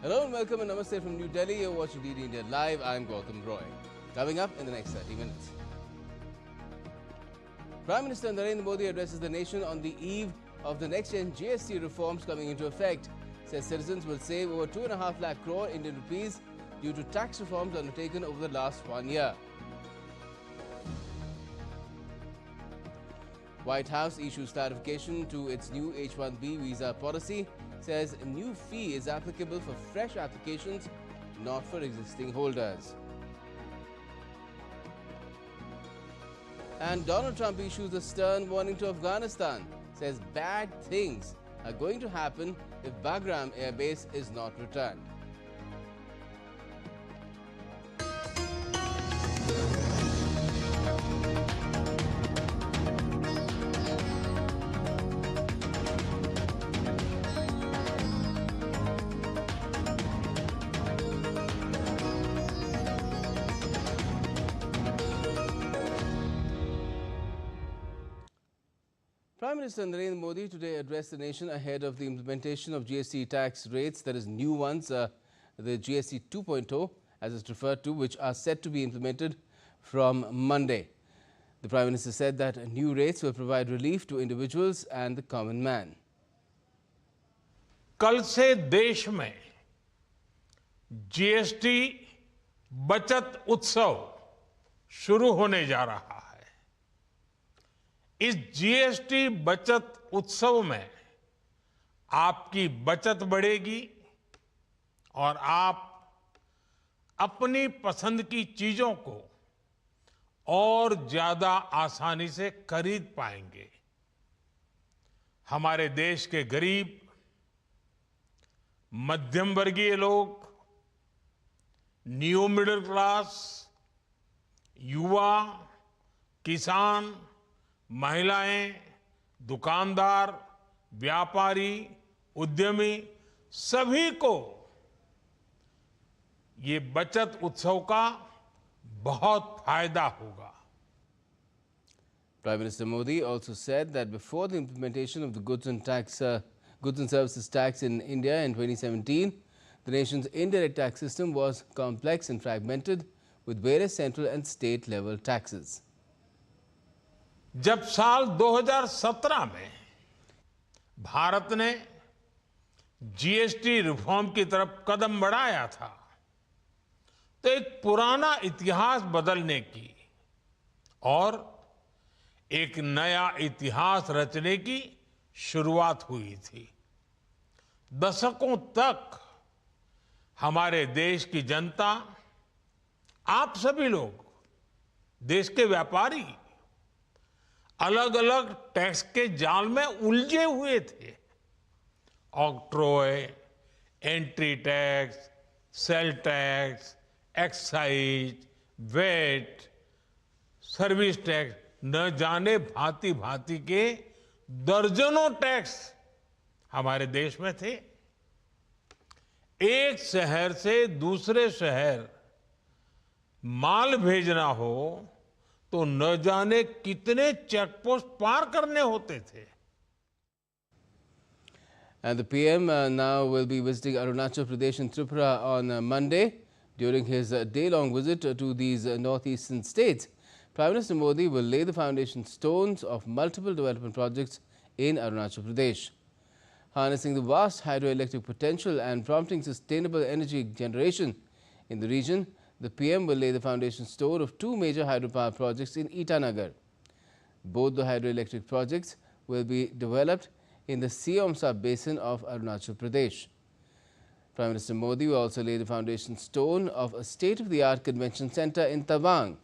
Hello and welcome and namaste from New Delhi. You're watching DD India Live. I'm Gautam Roy. Coming up in the next 30 minutes. Prime Minister Narendra Modi addresses the nation on the eve of the next-gen GST reforms coming into effect. Says citizens will save over 2.5 lakh crore Indian rupees due to tax reforms undertaken over the last 1 year. White House issues clarification to its new H-1B visa policy. Says a new fee is applicable for fresh applications, not for existing holders. And Donald Trump issues a stern warning to Afghanistan. Says bad things are going to happen if Bagram Air Base is not returned. Prime Minister Narendra Modi today addressed the nation ahead of the implementation of GST tax rates, that is new ones, the GST 2.0 as it's referred to, which are set to be implemented from Monday. The Prime Minister said that new rates will provide relief to individuals and the common man. कल से देश में GST बचत उत्सव शुरू होने जा रहा है। इस जीएसटी बचत उत्सव में आपकी बचत बढ़ेगी और आप अपनी पसंद की चीजों को और ज्यादा आसानी से खरीद पाएंगे। हमारे देश के गरीब, मध्यम वर्गीय लोग, न्यू मिडिल क्लास, युवा, किसान, महिलाएं, दुकानदार, व्यापारी, उद्यमी सभी को ये बचत उत्सव का बहुत फायदा होगा। Prime Minister Modi also said that before the implementation of the goods and services tax in India in 2017, the nation's indirect tax system was complex and fragmented with various central and state level taxes. जब साल 2017 में भारत ने GST reform की तरफ कदम बढ़ाया था, तो एक पुराना इतिहास बदलने की और एक नया इतिहास रचने की शुरुआत हुई थी। दशकों तक हमारे देश की जनता, आप सभी लोग, देश के व्यापारी अलग अलग टैक्स के जाल में उलझे हुए थे। Octroi, entry tax, sale tax, excise, VAT, service tax, न जाने भांति भांति के दर्जनों टैक्स हमारे देश में थे। एक शहर से दूसरे शहर माल भेजना हो तो न जाने कितने चेकपोस्ट पार करने होते थे। And the PM now will be visiting Arunachal Pradesh and Tripura on Monday. During his day-long visit to these northeastern states, Prime Minister Modi will lay the foundation stones of multiple development projects in Arunachal Pradesh. Harnessing the vast hydroelectric potential and prompting sustainable energy generation in the region, the PM will lay the foundation stone of two major hydropower projects in Itanagar. Both the hydroelectric projects will be developed in the Siomsa basin of Arunachal Pradesh. Prime Minister Modi will also lay the foundation stone of a state-of-the-art convention center in Tawang.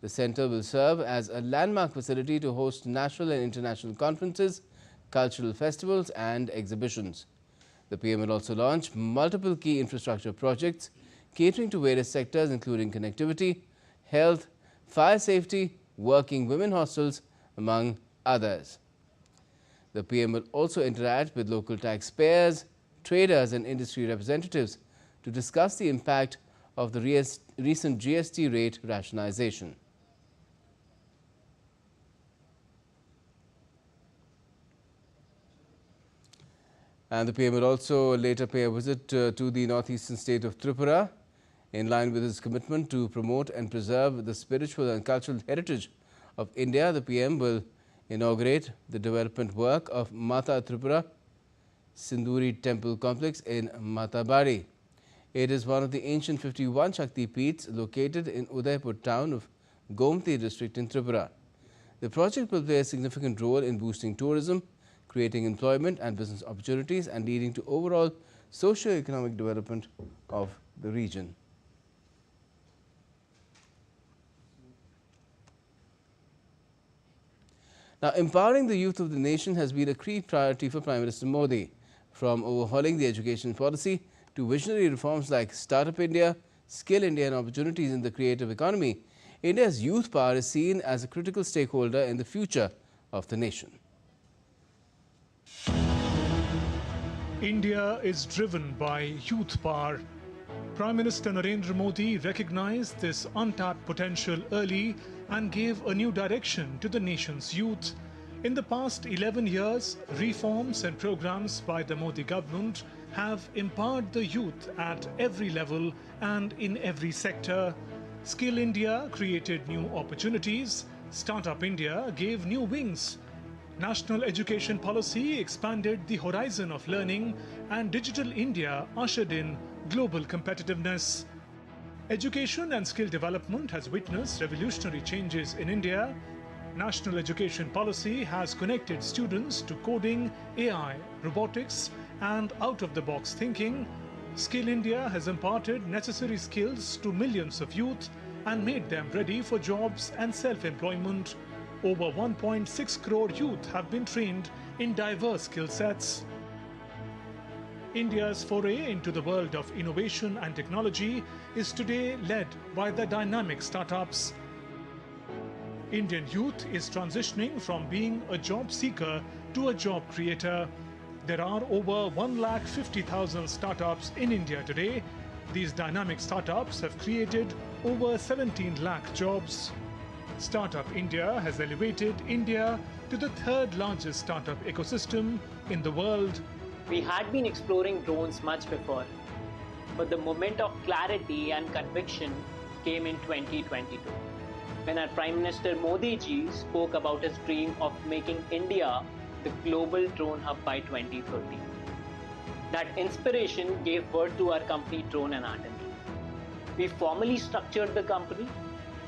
The center will serve as a landmark facility to host national and international conferences, cultural festivals and exhibitions. The PM will also launch multiple key infrastructure projects catering to various sectors including connectivity, health, fire safety, working women hostels, among others. The PM will also interact with local taxpayers, traders and industry representatives to discuss the impact of the recent GST rate rationalization. And the PM will also later pay a visit to the northeastern state of Tripura. In line with his commitment to promote and preserve the spiritual and cultural heritage of India, the PM will inaugurate the development work of Mata Tripura Sinduri Temple Complex in Matabari. It is one of the ancient 51 Shakti Peeths located in Udaipur town of Gomti district in Tripura. The project will play a significant role in boosting tourism, creating employment and business opportunities, and leading to overall socio-economic development of the region. Now, empowering the youth of the nation has been a key priority for Prime Minister Modi. From overhauling the education policy to visionary reforms like Startup India, Skill India and opportunities in the creative economy, India's youth power is seen as a critical stakeholder in the future of the nation. India is driven by youth power. Prime Minister Narendra Modi recognized this untapped potential early and gave a new direction to the nation's youth. In the past 11 years, reforms and programs by the Modi government have empowered the youth at every level and in every sector. Skill India created new opportunities. Startup India gave new wings. National education policy expanded the horizon of learning, and Digital India ushered in global competitiveness. Education and skill development has witnessed revolutionary changes in India. National education policy has connected students to coding, AI, robotics, and out-of-the-box thinking. Skill India has imparted necessary skills to millions of youth and made them ready for jobs and self-employment. Over 1.6 crore youth have been trained in diverse skill sets. India's foray into the world of innovation and technology is today led by the dynamic startups. Indian youth is transitioning from being a job seeker to a job creator. There are over 150,000 startups in India today. These dynamic startups have created over 17 lakh jobs. Startup India has elevated India to the third largest startup ecosystem in the world. We had been exploring drones much before, but the moment of clarity and conviction came in 2022, when our Prime Minister Modi ji spoke about his dream of making India the global drone hub by 2030. That inspiration gave birth to our company Drone Anatomy. We formally structured the company,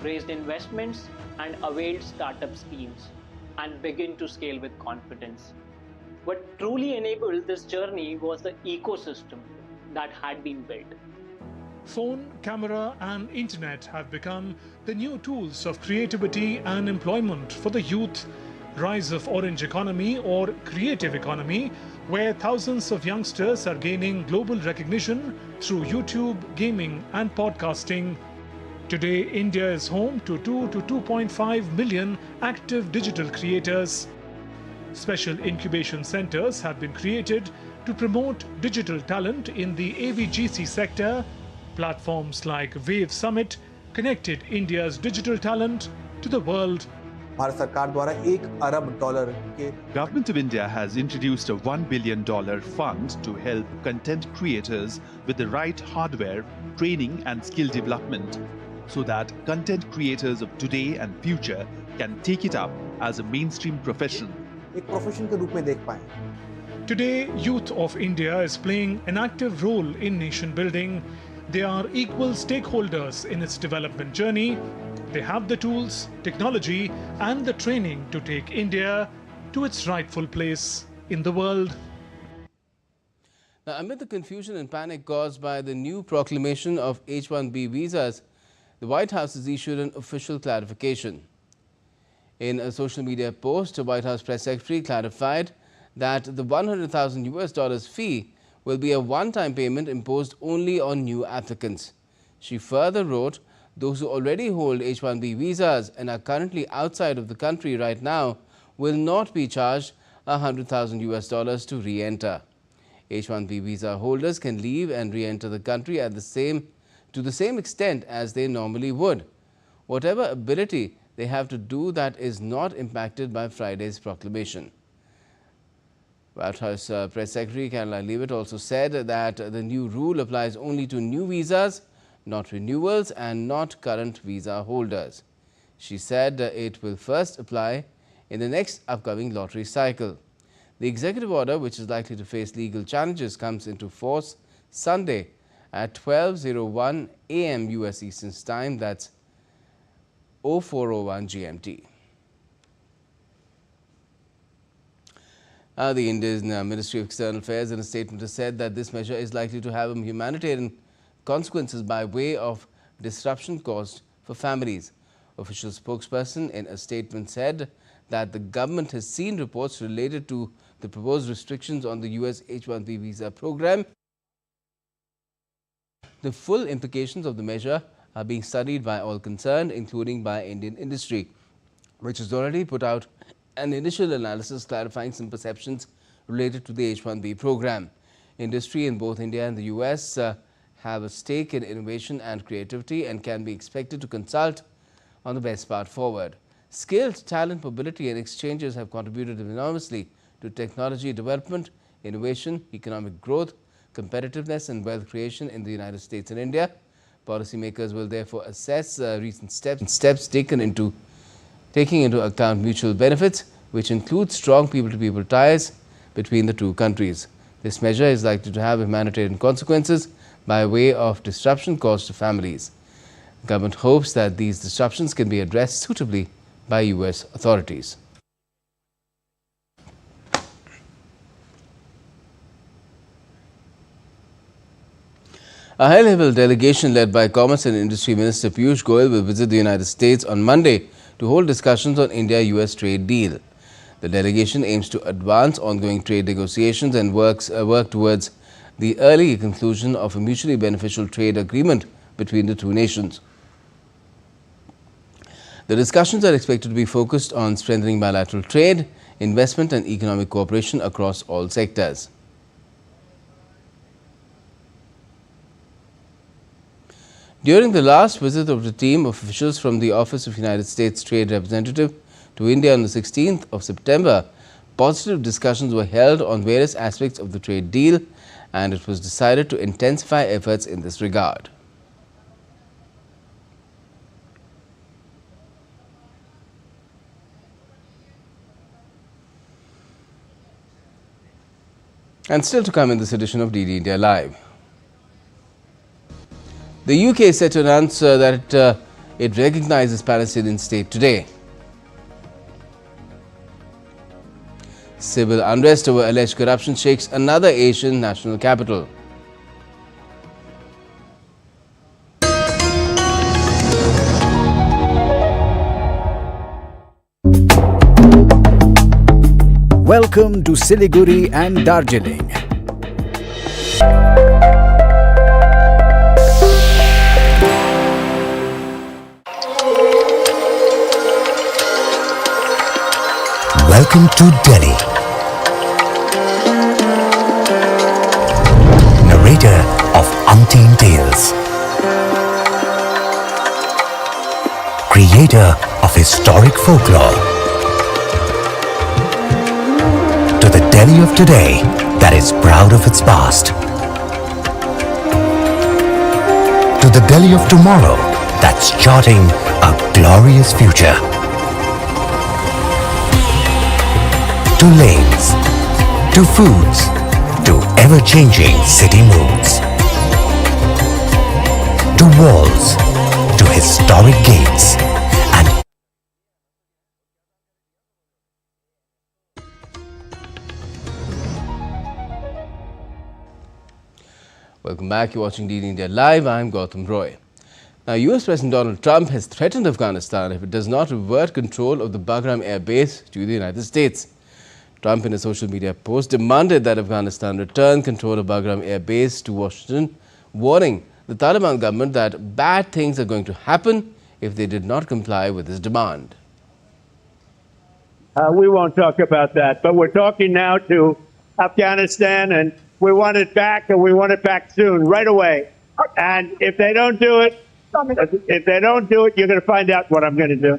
raised investments and availed startup schemes, and began to scale with confidence. What truly enabled this journey was the ecosystem that had been built. Phone, camera, and internet have become the new tools of creativity and employment for the youth. Rise of orange economy or creative economy, where thousands of youngsters are gaining global recognition through YouTube, gaming, and podcasting. Today, India is home to 2 to 2.5 million active digital creators. Special incubation centers have been created to promote digital talent in the AVGC sector. Platforms like Wave Summit connected India's digital talent to the world. Bharat सरकार द्वारा $1 अरब के Government of India has introduced a $1 billion fund to help content creators with the right hardware, training and skill development so that content creators of today and future can take it up as a mainstream profession. एक profession के रूप में देख पाएं. Today, youth of India is playing an active role in nation building. They are equal stakeholders in its development journey. They have the tools, technology, and the training to take India to its rightful place in the world. Now, amid the confusion and panic caused by the new proclamation of H-1B visas, the White House has issued an official clarification. In a social media post, the White House press secretary clarified that the $100,000 fee will be a one-time payment imposed only on new applicants. She further wrote, those who already hold H-1B visas and are currently outside of the country right now will not be charged $100,000 to re-enter. H-1B visa holders can leave and re-enter the country to the same extent as they normally would. Whatever ability they have to do that is not impacted by Friday's proclamation. White House Press Secretary Caroline Leavitt also said that the new rule applies only to new visas, not renewals, and not current visa holders. She said it will first apply in the next upcoming lottery cycle. The executive order, which is likely to face legal challenges, comes into force Sunday at 12:01 a.m. US Eastern Time, that's 04:01 GMT. The Indian Ministry of External Affairs in a statement has said that this measure is likely to have humanitarian consequences by way of disruption caused for families. Official spokesperson in a statement said that the government has seen reports related to the proposed restrictions on the US H-1B visa program. The full implications of the measure are being studied by all concerned, including by Indian industry, which has already put out an initial analysis clarifying some perceptions related to the H-1B program. Industry in both India and the US have a stake in innovation and creativity and can be expected to consult on the best path forward. Skilled talent mobility and exchanges have contributed enormously to technology development, innovation, economic growth, competitiveness and wealth creation in the United States and India. Policymakers will therefore assess recent steps taking into account mutual benefits, which include strong people-to-people ties between the two countries. This measure is likely to have humanitarian consequences by way of disruption caused to families. The government hopes that these disruptions can be addressed suitably by US authorities. A high-level delegation led by Commerce and Industry Minister Piyush Goyal will visit the United States on Monday to hold discussions on India-US trade deal. The delegation aims to advance ongoing trade negotiations and work towards the early conclusion of a mutually beneficial trade agreement between the two nations. The discussions are expected to be focused on strengthening bilateral trade, investment and economic cooperation across all sectors. During the last visit of the team of officials from the Office of United States Trade Representative to India on the 16th of September, positive discussions were held on various aspects of the trade deal, and it was decided to intensify efforts in this regard. And still to come in this edition of DD India Live. The UK is set to announce that it recognizes Palestinian state today. Civil unrest over alleged corruption shakes another Asian national capital. Welcome to Siliguri and Darjeeling. Welcome to Delhi. Narrator of umpteen tales. Creator of historic folklore. To the Delhi of today that is proud of its past. To the Delhi of tomorrow that's charting a glorious future. To lanes, to foods, to ever-changing city moods. To walls, to historic gates, and Welcome back. You're watching DD India Live. I'm Gautam Roy. Now, US President Donald Trump has threatened Afghanistan if it does not revert control of the Bagram Air Base to the United States. Trump, in a social media post, demanded that Afghanistan return control of Bagram Air Base to Washington, warning the Taliban government that bad things are going to happen if they did not comply with his demand. We won't talk about that, but we're talking now to Afghanistan, and we want it back, and we want it back soon, right away. And if they don't do it, you're going to find out what I'm going to do.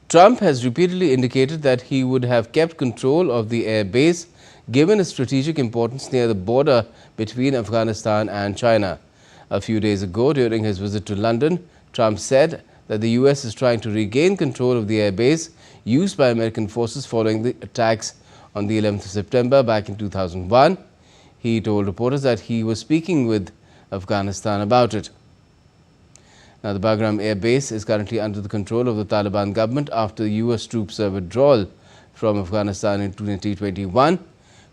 Trump has repeatedly indicated that he would have kept control of the air base given its strategic importance near the border between Afghanistan and China. A few days ago, during his visit to London, Trump said that the US is trying to regain control of the air base used by American forces following the attacks on the 11th of September back in 2001. He told reporters that he was speaking with Afghanistan about it. Now, the Bagram Air Base is currently under the control of the Taliban government after the US troops' withdrawal from Afghanistan in 2021.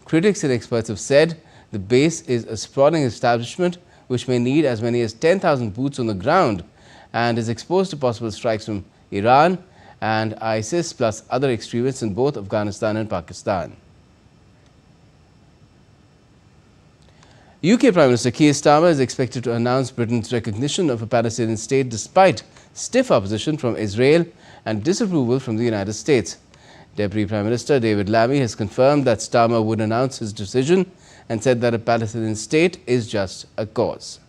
Critics and experts have said the base is a sprawling establishment which may need as many as 10,000 boots on the ground and is exposed to possible strikes from Iran and ISIS plus other extremists in both Afghanistan and Pakistan. UK Prime Minister Keir Starmer is expected to announce Britain's recognition of a Palestinian state despite stiff opposition from Israel and disapproval from the United States. Deputy Prime Minister David Lammy has confirmed that Starmer would announce his decision and said that a Palestinian state is just a cause.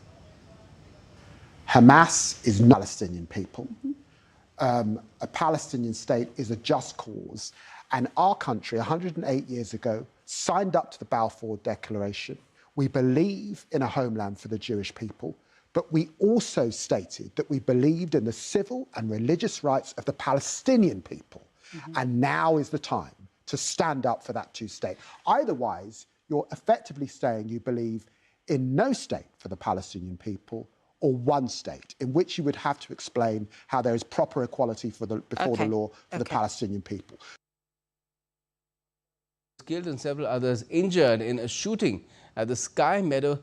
Hamas is not Palestinian people. A Palestinian state is a just cause. And our country, 108 years ago, signed up to the Balfour Declaration. We believe in a homeland for the Jewish people, but we also stated that we believed in the civil and religious rights of the Palestinian people. And now is the time to stand up for that two-state. Otherwise, you're effectively saying you believe in no state for the Palestinian people or one state, in which you would have to explain how there is proper equality before the law for the Palestinian people. Killed and several others injured in a shooting at the Sky Meadow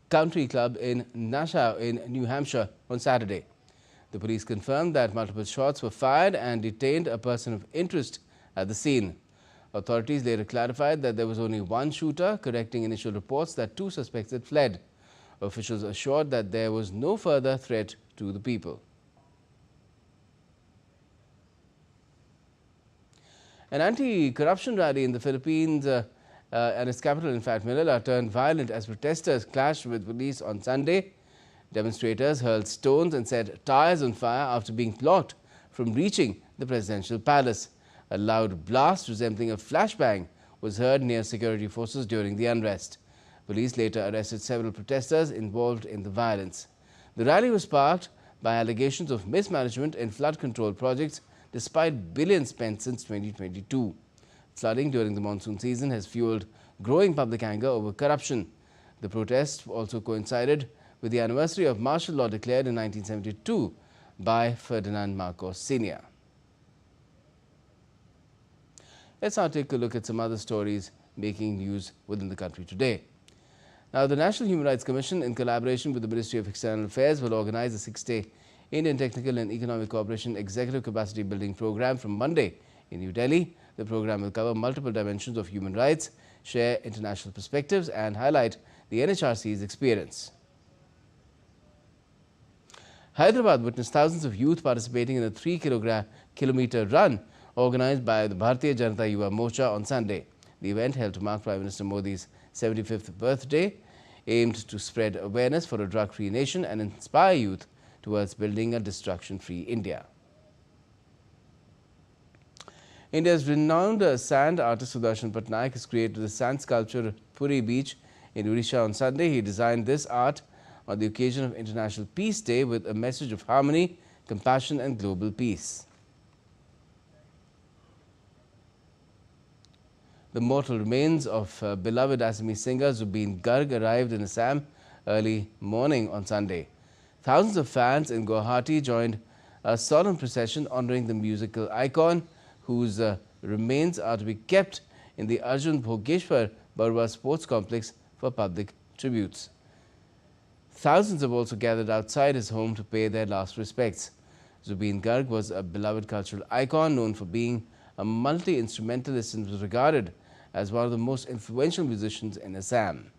Country Club in Nassau in New Hampshire on Saturday. The police confirmed that multiple shots were fired and detained a person of interest at the scene. Authorities later clarified that there was only one shooter, correcting initial reports that two suspects had fled. Officials assured that there was no further threat to the people. An anti-corruption rally in the Philippines and its capital, in fact, Manila, turned violent as protesters clashed with police on Sunday. Demonstrators hurled stones and set tires on fire after being blocked from reaching the presidential palace. A loud blast resembling a flashbang was heard near security forces during the unrest. Police later arrested several protesters involved in the violence. The rally was sparked by allegations of mismanagement in flood control projects despite billions spent since 2022. Flooding during the monsoon season has fueled growing public anger over corruption. The protests also coincided with the anniversary of martial law declared in 1972 by Ferdinand Marcos Sr. Let's now take a look at some other stories making news within the country today. Now, the National Human Rights Commission, in collaboration with the Ministry of External Affairs, will organize a 6-day Indian Technical and Economic Cooperation Executive Capacity Building Program from Monday in New Delhi. The program will cover multiple dimensions of human rights, share international perspectives, and highlight the NHRC's experience. Hyderabad witnessed thousands of youth participating in a 3-kilometer run organized by the Bharatiya Janata Yuva Morcha on Sunday. The event, held to mark Prime Minister Modi's 75th birthday, aimed to spread awareness for a drug-free nation and inspire youth towards building a destruction-free India. India's renowned sand artist Doordarshan Patnaik has created the sand sculpture at Puri Beach in Odisha on Sunday. He designed this art on the occasion of International Peace Day with a message of harmony, compassion and global peace. The mortal remains of beloved Assamese singer Zubeen Garg arrived in Assam early morning on Sunday. Thousands of fans in Guwahati joined a solemn procession honoring the musical icon, whose remains are to be kept in the Arjun Bhogeshwar Barwa Sports Complex for public tributes. Thousands have also gathered outside his home to pay their last respects. Zubeen Garg was a beloved cultural icon known for being a multi-instrumentalist and was regarded as one of the most influential musicians in Assam.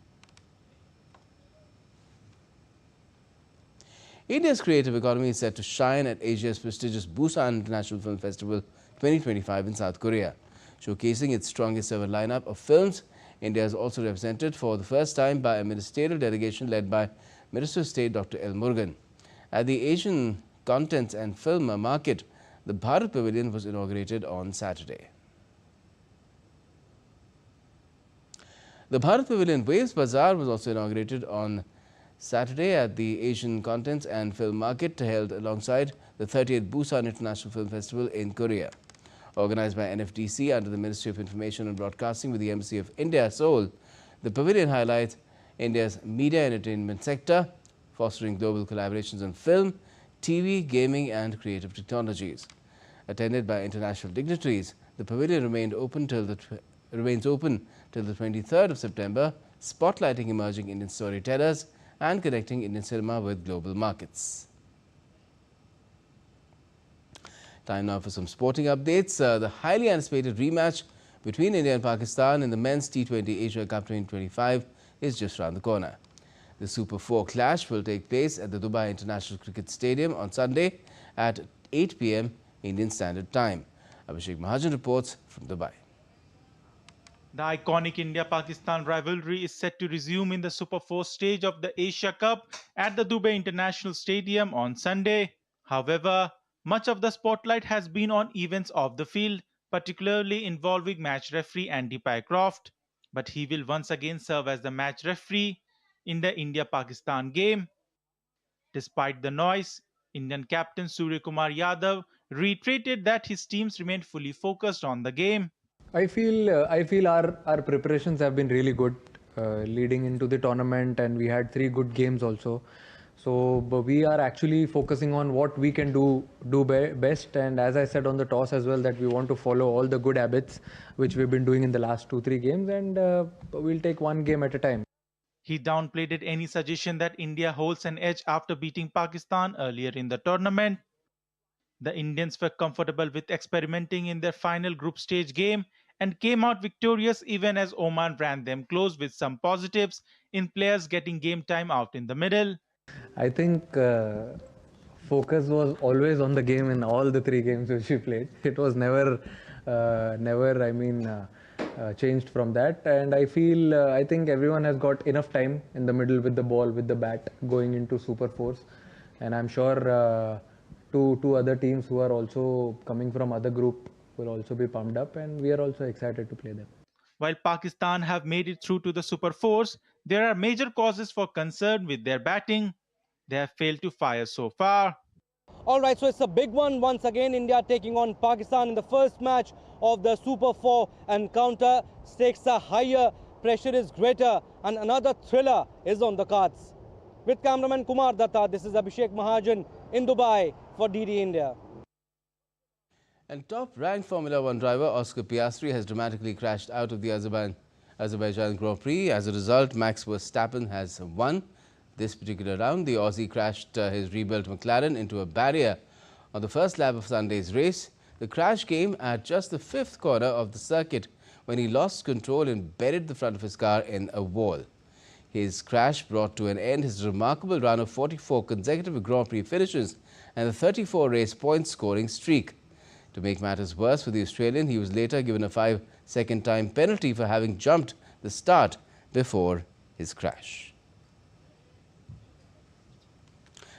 India's creative economy is set to shine at Asia's prestigious Busan International Film Festival 2025 in South Korea. Showcasing its strongest ever lineup of films, India is also represented for the first time by a ministerial delegation led by Minister of State Dr. L. Murugan. At the Asian Contents and Film Market, The Bharat Pavilion was inaugurated on Saturday. The Bharat Pavilion Waves Bazaar was also inaugurated on Saturday at the Asian Contents and Film Market held alongside the 30th Busan International Film Festival in Korea. Organized by NFDC under the Ministry of Information and Broadcasting with the Embassy of India, Seoul, the pavilion highlights India's media and entertainment sector, fostering global collaborations on film, TV, gaming and creative technologies. Attended by international dignitaries, the pavilion remains open till the 23rd of September, spotlighting emerging Indian storytellers and connecting Indian cinema with global markets. Time now for some sporting updates. The highly anticipated rematch between India and Pakistan in the Men's T20 Asia Cup 2025 is just around the corner. The Super 4 clash will take place at the Dubai International Cricket Stadium on Sunday at 8 p.m. Indian Standard Time. Abhishek Mahajan reports from Dubai. The iconic India-Pakistan rivalry is set to resume in the Super 4 stage of the Asia Cup at the Dubai International Stadium on Sunday. However, much of the spotlight has been on events off the field, particularly involving match referee Andy Pycroft. But he will once again serve as the match referee in the India-Pakistan game. Despite the noise, Indian captain Surya Kumar Yadav reiterated that his teams remain fully focused on the game. I feel our preparations have been really good leading into the tournament, and we had 3 good games also. So we are actually focusing on what we can do best, and as I said on the toss as well, that we want to follow all the good habits which we've been doing in the last 2-3 games, and we'll take one game at a time. He downplayed any suggestion that India holds an edge after beating Pakistan earlier in the tournament. The Indians were comfortable with experimenting in their final group stage game and came out victorious even as Oman ran them close with some positives in players getting game time out in the middle. I think focus was always on the game in all the 3 games which we played. It was never changed from that, and I think everyone has got enough time in the middle with the ball, with the bat, going into Super 4s, and I'm sure two other teams who are also coming from other group will also be pumped up, and we are also excited to play them. While Pakistan have made it through to the Super 4s, there are major causes for concern with their batting. They have failed to fire so far. All right, so it's a big one. Once again, India taking on Pakistan in the first match of the Super 4 encounter. Stakes are higher, pressure is greater, and another thriller is on the cards. With cameraman Kumar Datta, this is Abhishek Mahajan in Dubai for DD India. And top-ranked Formula 1 driver Oscar Piastri has dramatically crashed out of the Azerbaijan Grand Prix. As a result, Max Verstappen has won this particular round. The Aussie crashed his rebuilt McLaren into a barrier on the first lap of Sunday's race. The crash came at just the 5th corner of the circuit when he lost control and buried the front of his car in a wall. His crash brought to an end his remarkable run of 44 consecutive Grand Prix finishes and a 34-race point scoring streak. To make matters worse for the Australian, he was later given a 5-second time penalty for having jumped the start before his crash.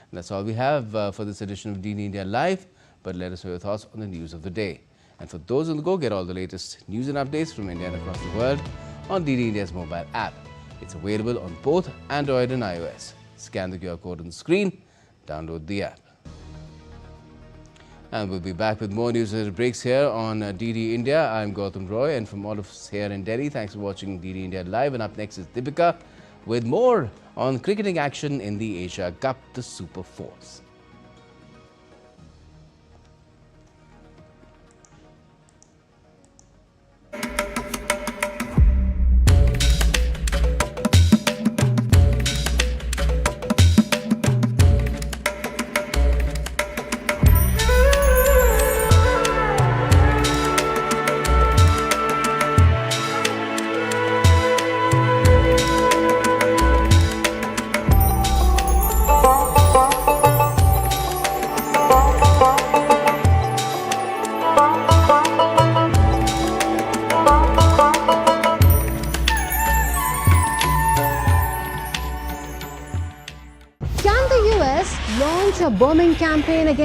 And that's all we have for this edition of DD India Live, but let us know your thoughts on the news of the day. And for those on the go, get all the latest news and updates from India and across the world on DD India's mobile app. It's available on both Android and iOS. Scan the QR code on the screen, download the app. And we'll be back with more news as it breaks here on DD India. I'm Gautam Roy, and from all of us here in Delhi, thanks for watching DD India Live. And up next is Deepika with more on cricketing action in the Asia Cup, the Super 4s. Can the US launch a bombing campaign against